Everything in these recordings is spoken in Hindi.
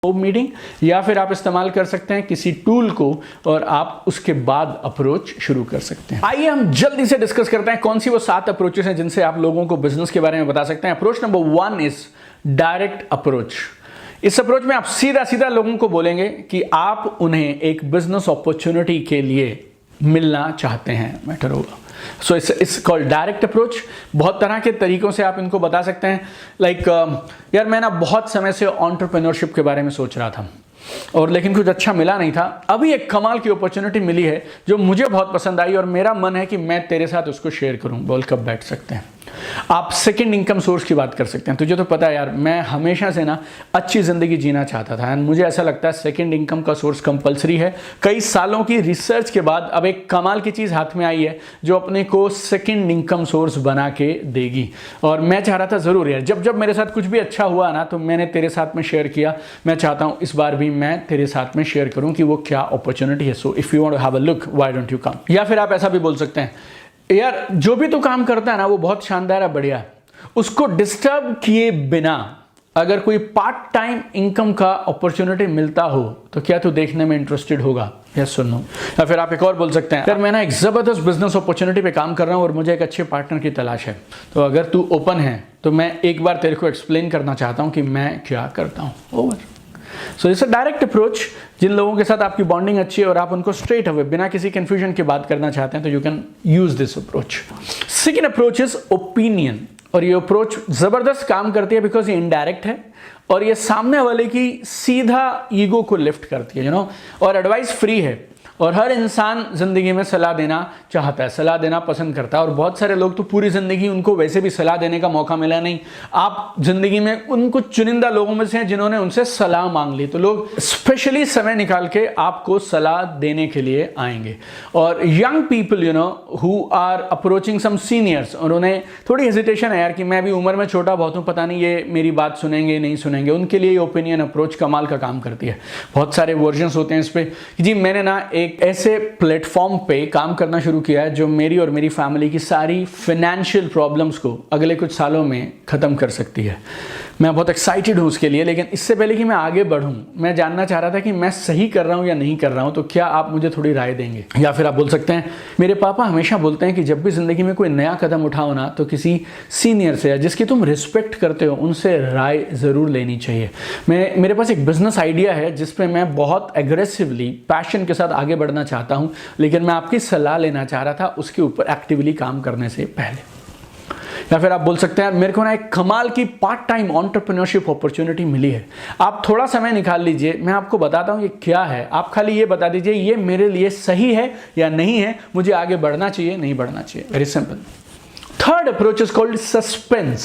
मीटिंग, या फिर आप इस्तेमाल कर सकते हैं किसी टूल को और आप उसके बाद अप्रोच शुरू कर सकते हैं। आइए हम जल्दी से डिस्कस करते हैं कौन सी वो 7 अप्रोचेस हैं जिनसे आप लोगों को बिजनेस के बारे में बता सकते हैं। Approach number 1 is direct approach. इस अप्रोच में आप सीधा सीधा लोगों को बोलेंगे कि आप उन्हें एक बिजनेस अपॉर्चुनिटी के लिए मिलना चाहते हैं, मैटर होगा। So it's called direct approach. बहुत तरह के तरीकों से आप इनको बता सकते हैं। लाइक यार मैं ना बहुत समय से एंटरप्रेन्योरशिप के बारे में सोच रहा था और लेकिन कुछ अच्छा मिला नहीं था। अभी एक कमाल की अपॉर्चुनिटी मिली है जो मुझे बहुत पसंद आई और मेरा मन है कि मैं तेरे साथ उसको शेयर करूं। बोल कब बैठ सकते हैं। आप सेकंड इनकम सोर्स की बात कर सकते हैं। तुझे तो पता है यार, मैं हमेशा से ना अच्छी जिंदगी जीना चाहता था एंड मुझे ऐसा लगता है सेकंड इनकम का सोर्स कंपलसरी है। कई सालों की रिसर्च के बाद अब एक कमाल की चीज हाथ में आई है जो अपने को सेकंड इनकम सोर्स बना के देगी। और मैं चाह रहा था जरूर यार, जब जब मेरे साथ कुछ भी अच्छा हुआ ना तो मैंने तेरे साथ में शेयर किया। मैं चाहता हूं इस बार भी मैं तेरे साथ में शेयर करूं कि वो क्या अपॉर्चुनिटी है। So if you want to have a look, why don't you come. या फिर आप ऐसा भी बोल सकते हैं, यार जो भी तू काम करता है ना वो बहुत शानदार है, बढ़िया है, उसको डिस्टर्ब किए बिना अगर कोई पार्ट टाइम इनकम का अपॉर्चुनिटी मिलता हो तो क्या तू देखने में इंटरेस्टेड होगा, यस और नो। या फिर आप एक और बोल सकते हैं, यार मैं ना एक जबरदस्त बिजनेस अपॉर्चुनिटी पे काम कर रहा हूं और मुझे एक अच्छे पार्टनर की तलाश है, तो अगर तू ओपन है तो मैं एक बार तेरे को एक्सप्लेन करना चाहता हूं कि मैं क्या करता हूं। Over. So it's a direct approach. जिन लोगों के साथ आपकी बॉन्डिंग अच्छी है और आप उनको स्ट्रेट अवे बिना किसी कंफ्यूजन की बात करना चाहते हैं तो you can use this approach. Second approach is opinion. और ये अप्रोच जबरदस्त काम करती है बिकॉज ये इनडायरेक्ट है और ये सामने वाले की सीधा ईगो को लिफ्ट करती है, यू नो, और एडवाइस फ्री है। और हर इंसान जिंदगी में सलाह देना चाहता है, सलाह देना पसंद करता है और बहुत सारे लोग तो पूरी जिंदगी उनको वैसे भी सलाह देने का मौका मिला नहीं। आप जिंदगी में उन कुछ चुनिंदा लोगों में से हैं जिन्होंने उनसे सलाह मांग ली, तो लोग स्पेशली समय निकाल के आपको सलाह देने के लिए आएंगे। और young people you know who are approaching some seniors, और उन्हें थोड़ी हेजिटेशन है यार कि मैं भी उम्र में छोटा बहुत हूं, पता नहीं ये मेरी बात सुनेंगे नहीं सुनेंगे, उनके लिए ओपिनियन अप्रोच कमाल का काम करती है। बहुत सारे वर्जन्स होते हैं इस पे। जी मैंने ना एक ऐसे प्लेटफॉर्म पे काम करना शुरू किया है जो मेरी और मेरी फैमिली की सारी फाइनेंशियल प्रॉब्लम्स को अगले कुछ सालों में खत्म कर सकती है। मैं बहुत एक्साइटेड हूं उसके लिए, लेकिन इससे पहले कि मैं आगे बढ़ूं मैं जानना चाह रहा था कि मैं सही कर रहा हूं या नहीं कर रहा हूं, तो क्या आप मुझे थोड़ी राय देंगे। या फिर आप बोल सकते हैं, मेरे पापा हमेशा बोलते हैं कि जब भी जिंदगी में कोई नया कदम उठाओ ना तो किसी सीनियर से या जिसकी तुम रिस्पेक्ट करते हो उनसे राय जरूर लेनी चाहिए। मेरे पास एक बिजनेस आइडिया है जिसपे मैं बहुत एग्रेसिवली पैशन के साथ आगे बढ़ना चाहता हूं, लेकिन मैं आपकी सलाह लेना चाह रहा था उसके ऊपर एक्टिवली काम करने से पहले। या फिर आप बोल सकते हैं, मेरे को ना एक कमाल की पार्ट टाइम एंटरप्रेन्योरशिप अपॉर्चुनिटी मिली है, आप थोड़ा समय निकाल लीजिए, मैं आपको बताता हूं ये क्या है, आप खाली ये बता दीजिए ये मेरे लिए सही है या नहीं है, मुझे आगे बढ़ना चाहिए नहीं बढ़ना चाहिए। Very simple. Third approach is called suspense.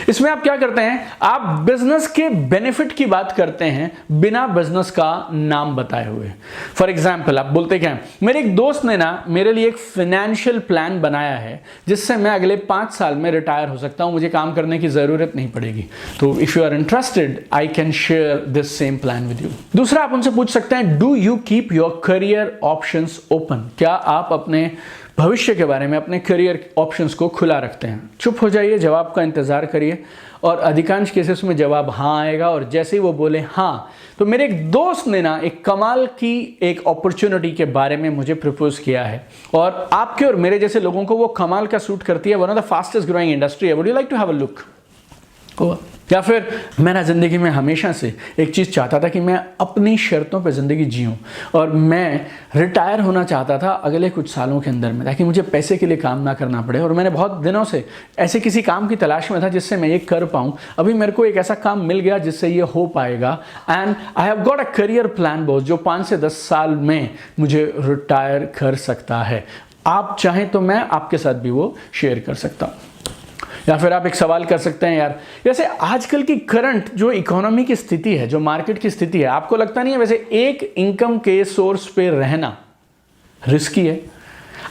इसमें आप क्या करते हैं, आप बिजनेस के बेनिफिट की बात करते हैं बिना बिजनेस का नाम बताए हुए। फॉर एग्जाम्पल आप बोलते क्या, मेरे एक दोस्त ने ना मेरे लिए एक फाइनेंशियल प्लान बनाया है जिससे मैं अगले 5 साल में रिटायर हो सकता हूं, मुझे काम करने की जरूरत नहीं पड़ेगी, तो if you are interested I can share this same plan with you. दूसरा आप उनसे पूछ सकते हैं, do you keep your career options open. क्या आप अपने भविष्य के बारे में, अपने करियर ऑप्शंस को खुला रखते हैं। चुप हो जाइए, जवाब का इंतजार करिए और अधिकांश केसेस में जवाब हाँ आएगा। और जैसे ही वो बोले हाँ, तो मेरे एक दोस्त ने ना एक कमाल की एक अपॉर्चुनिटी के बारे में मुझे प्रपोज किया है और आपके और मेरे जैसे लोगों को वो कमाल का सूट करती है। One of the fastest growing industry है। Would you like to have a look. या फिर मैं ना जिंदगी में हमेशा से एक चीज चाहता था कि मैं अपनी शर्तों पे जिंदगी जीऊं और मैं रिटायर होना चाहता था अगले कुछ सालों के अंदर में, ताकि मुझे पैसे के लिए काम ना करना पड़े। और मैंने बहुत दिनों से ऐसे किसी काम की तलाश में था जिससे मैं ये कर पाऊं। अभी मेरे को एक ऐसा काम मिल गया जिससे ये हो पाएगा and I have got a career plan boss जो 5 से 10 साल में मुझे रिटायर कर सकता है। आप चाहें तो मैं आपके साथ भी वो शेयर कर सकता हूं। या फिर आप एक सवाल कर सकते हैं, यार जैसे आजकल की करंट जो इकोनॉमी की स्थिति है, जो मार्केट की स्थिति है, आपको लगता नहीं है वैसे एक इनकम के सोर्स पे रहना रिस्की है?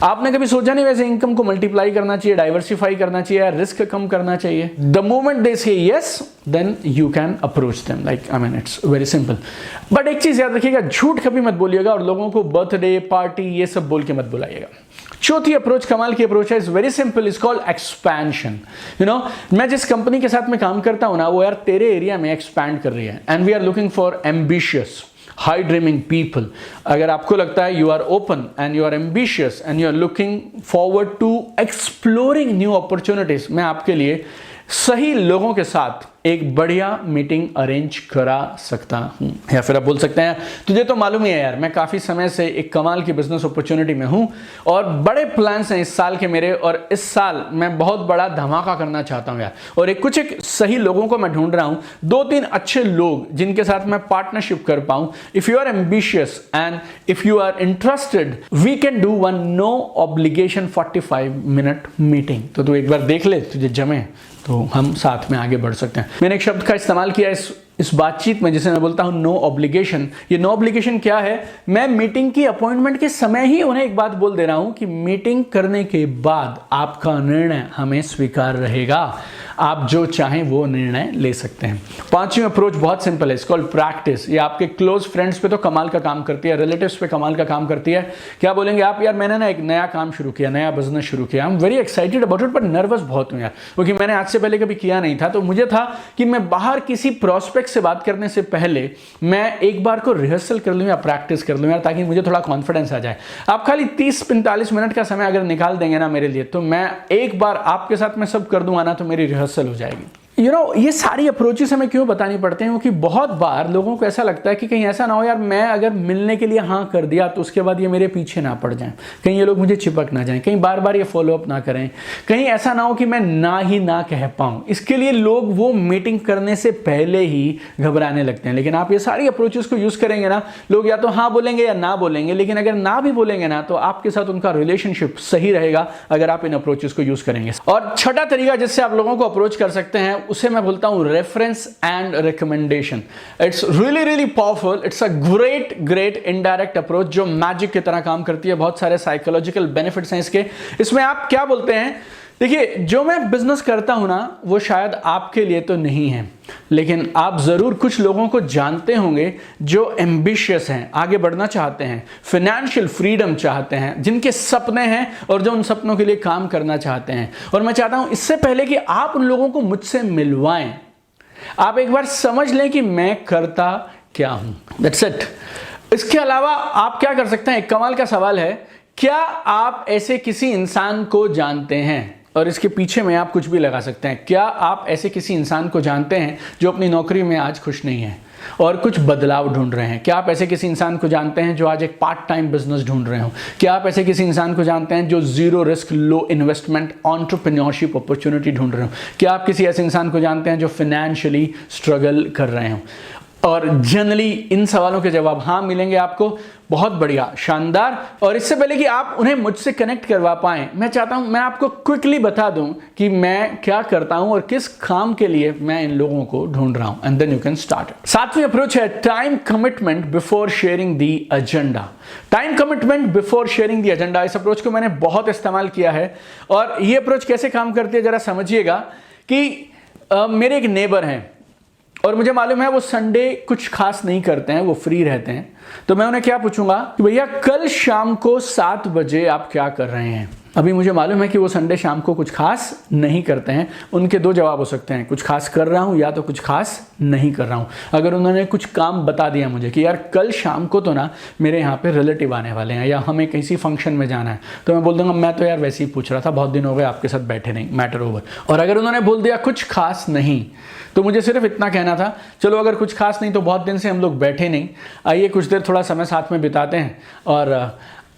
आपने कभी सोचा नहीं वैसे इनकम को मल्टीप्लाई करना चाहिए, डाइवर्सिफाई करना चाहिए, रिस्क कम करना चाहिए? The moment they say yes then you can approach them, like I mean it's very simple. But एक चीज याद रखिएगा, झूठ कभी मत बोलिएगा और लोगों को बर्थडे पार्टी ये सब बोल के मत बुलाइएगा। चौथी अप्रोच कमाल की अप्रोच है, is very simple, is called expansion. मैं जिस कंपनी के साथ में काम करता हूं ना, वो यार तेरे एरिया में एक्सपैंड कर रही है, and we are looking for ambitious high dreaming people. अगर आपको लगता है you are open and you are ambitious and you are looking forward to exploring new opportunities, मैं आपके लिए सही लोगों के साथ एक बढ़िया मीटिंग अरेंज करा सकता हूं। या फिर आप बोल सकते हैं तुझे तो मालूम ही है यार, मैं काफी समय से एक कमाल की बिजनेस अपॉर्चुनिटी में हूं और बड़े प्लान्स हैं इस साल के मेरे, और इस साल मैं बहुत बड़ा धमाका करना चाहता हूं यार, और एक सही लोगों को मैं ढूंढ रहा हूं, 2-3 अच्छे लोग जिनके साथ मैं पार्टनरशिप कर पाऊं। If you are ambitious and if you are interested, we can do one no obligation 45 minute meeting. तो तू एक बार देख ले, तुझे जमे तो हम साथ में आगे बढ़ सकते हैं। मैंने एक शब्द का इस्तेमाल किया इस बातचीत में जिसे मैं बोलता हूं नो ऑब्लिगेशन। ये नो ऑब्लिगेशन क्या है? मैं मीटिंग की अपॉइंटमेंट के समय ही उन्हें एक बात बोल दे रहा हूं कि मीटिंग करने के बाद आपका निर्णय हमें स्वीकार रहेगा, आप जो चाहें वो निर्णय ले सकते हैं। पांचवी अप्रोच बहुत सिंपल है, इट्स कॉल्ड प्रैक्टिस। ये आपके क्लोज फ्रेंड्स पे तो कमाल का काम करती है, रिलेटिव्स पे कमाल का काम करती है। क्या बोलेंगे आप? यार मैंने ना एक नया काम शुरू किया, नया बिजनेस शुरू किया, I am very excited about it, पर नर्वस बहुत हूं यार, क्योंकि मैंने आज से पहले कभी किया नहीं था। तो मुझे था कि मैं बाहर किसी प्रोस्पेक्ट से बात करने से पहले मैं एक बार को रिहर्सल कर लूं या प्रैक्टिस कर लूं यार, ताकि मुझे थोड़ा कॉन्फिडेंस आ जाए। आप खाली 30-45 मिनट का समय अगर निकाल देंगे ना मेरे लिए, तो मैं एक बार आपके साथ में सब कर दूंगा ना, तो मेरी रिहर्सल हो जाएगी। ये सारी अप्रोचेस हमें क्यों बतानी पड़ते हैं? क्योंकि बहुत बार लोगों को ऐसा लगता है कि कहीं ऐसा ना हो यार, मैं अगर मिलने के लिए हाँ कर दिया तो उसके बाद ये मेरे पीछे ना पड़ जाएं, कहीं ये लोग मुझे चिपक ना जाएं, कहीं बार बार ये फॉलो अप ना करें, कहीं ऐसा ना हो कि मैं ना ही ना कह पाऊं। इसके लिए लोग वो मीटिंग करने से पहले ही घबराने लगते हैं। लेकिन आप ये सारी अप्रोचेस को यूज करेंगे ना, लोग या तो हाँ बोलेंगे या ना बोलेंगे, लेकिन अगर ना भी बोलेंगे ना, तो आपके साथ उनका रिलेशनशिप सही रहेगा अगर आप इन अप्रोचेस को यूज करेंगे। और छठा तरीका जिससे आप लोगों को अप्रोच कर सकते हैं, उसे मैं बोलता हूं reference and recommendation. It's really powerful, it's a great indirect approach जो मैजिक की तरह काम करती है। बहुत सारे साइकोलॉजिकल बेनिफिट्स हैं इसके। इसमें आप क्या बोलते हैं? देखिए, जो मैं बिजनेस करता हूं ना, वो शायद आपके लिए तो नहीं है, लेकिन आप जरूर कुछ लोगों को जानते होंगे जो एम्बिशियस हैं, आगे बढ़ना चाहते हैं, फाइनेंशियल फ्रीडम चाहते हैं, जिनके सपने हैं और जो उन सपनों के लिए काम करना चाहते हैं। और मैं चाहता हूं इससे पहले कि आप उन लोगों को मुझसे मिलवाएं, आप एक बार समझ लें कि मैं करता क्या हूं। That's it. इसके अलावा आप क्या कर सकते हैं? एक कमाल का सवाल है, क्या आप ऐसे किसी इंसान को जानते हैं? और इसके पीछे में आप कुछ भी लगा सकते हैं। क्या आप ऐसे किसी इंसान को जानते हैं जो अपनी नौकरी में आज खुश नहीं है और कुछ बदलाव ढूंढ रहे हैं? क्या आप ऐसे किसी इंसान को जानते हैं जो आज एक पार्ट टाइम बिजनेस ढूंढ रहे हो? क्या आप ऐसे किसी इंसान को जानते हैं जो जीरो रिस्क लो इन्वेस्टमेंट एंटरप्रेन्योरशिप अपॉर्चुनिटी ढूंढ रहे हो? क्या आप किसी ऐसे इंसान को जानते हैं जो फाइनेंशियली स्ट्रगल कर रहे हो? और जनरली इन सवालों के जवाब हाँ मिलेंगे आपको। बहुत बढ़िया, शानदार। और इससे पहले कि आप उन्हें मुझसे कनेक्ट करवा पाएं, मैं चाहता हूं मैं आपको क्विकली बता दूं कि मैं क्या करता हूं और किस काम के लिए मैं इन लोगों को ढूंढ रहा हूं, and then you can start. सातवीं अप्रोच है time commitment before sharing the agenda. Time commitment before sharing the agenda, इस अप्रोच को मैंने बहुत इस्तेमाल किया है। और ये अप्रोच कैसे काम करती है जरा समझिएगा कि मेरे एक नेबर हैं और मुझे मालूम है वो संडे कुछ खास नहीं करते हैं, वो फ्री रहते हैं। तो मैं उन्हें क्या पूछूंगा कि भैया कल शाम को 7 बजे आप क्या कर रहे हैं? अभी मुझे मालूम है कि वो संडे शाम को कुछ खास नहीं करते हैं। उनके 2 जवाब हो सकते हैं, कुछ खास कर रहा हूं या तो कुछ खास नहीं कर रहा हूं। अगर उन्होंने कुछ काम बता दिया मुझे कि यार कल शाम को तो ना मेरे यहाँ पे रिलेटिव आने वाले हैं या हमें किसी फंक्शन में जाना है, तो मैं बोल दूंगा मैं तो यार वैसे ही पूछ रहा था, बहुत दिन हो गए आपके साथ बैठे नहीं, मैटर ओवर। और अगर उन्होंने बोल दिया कुछ खास नहीं, तो मुझे सिर्फ इतना कहना था, चलो अगर कुछ खास नहीं तो बहुत दिन से हम लोग बैठे नहीं, आइए कुछ देर थोड़ा समय साथ में बिताते हैं और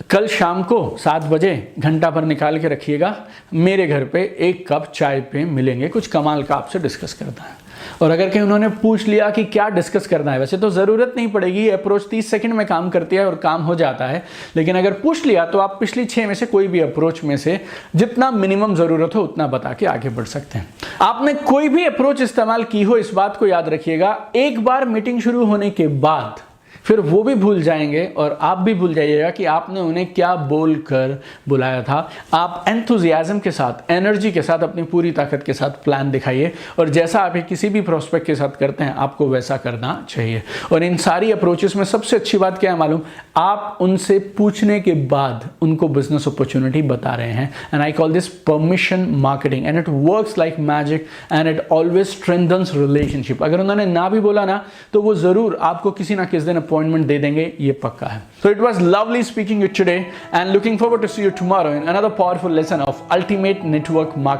कल शाम को 7 बजे घंटा भर निकाल के रखिएगा, मेरे घर पे 1 कप चाय पे मिलेंगे, कुछ कमाल का आपसे डिस्कस करना है। और अगर कहीं उन्होंने पूछ लिया कि क्या डिस्कस करना है, वैसे तो ज़रूरत नहीं पड़ेगी, ये अप्रोच 30 सेकंड में काम करती है और काम हो जाता है, लेकिन अगर पूछ लिया तो आप पिछली 6 में से कोई भी अप्रोच में से जितना मिनिमम ज़रूरत हो उतना बता के आगे बढ़ सकते हैं। आपने कोई भी अप्रोच इस्तेमाल की हो, इस बात को याद रखिएगा, एक बार मीटिंग शुरू होने के बाद फिर वो भी भूल जाएंगे और आप भी भूल जाइएगा कि आपने उन्हें क्या बोलकर बुलाया था। आप एंथुजियाज्म के साथ, एनर्जी के साथ, अपनी पूरी ताकत के साथ प्लान दिखाइए और जैसा आप किसी भी प्रोस्पेक्ट के साथ करते हैं आपको वैसा करना चाहिए। और इन सारी अप्रोचेस में सबसे अच्छी बात क्या है मालूम, आप उनसे पूछने के बाद उनको बिजनेस अपॉर्चुनिटी बता रहे हैं। And I call this permission marketing and it works like magic and it always strengthens relationship. अगर उन्होंने ना भी बोला ना तो वो जरूर आपको किसी ना किसी दिन अपॉइंटमेंट दे देंगे, ये पक्का है। So it was lovely speaking you today and looking forward to see you tomorrow in another powerful lesson of Ultimate Network Marketing.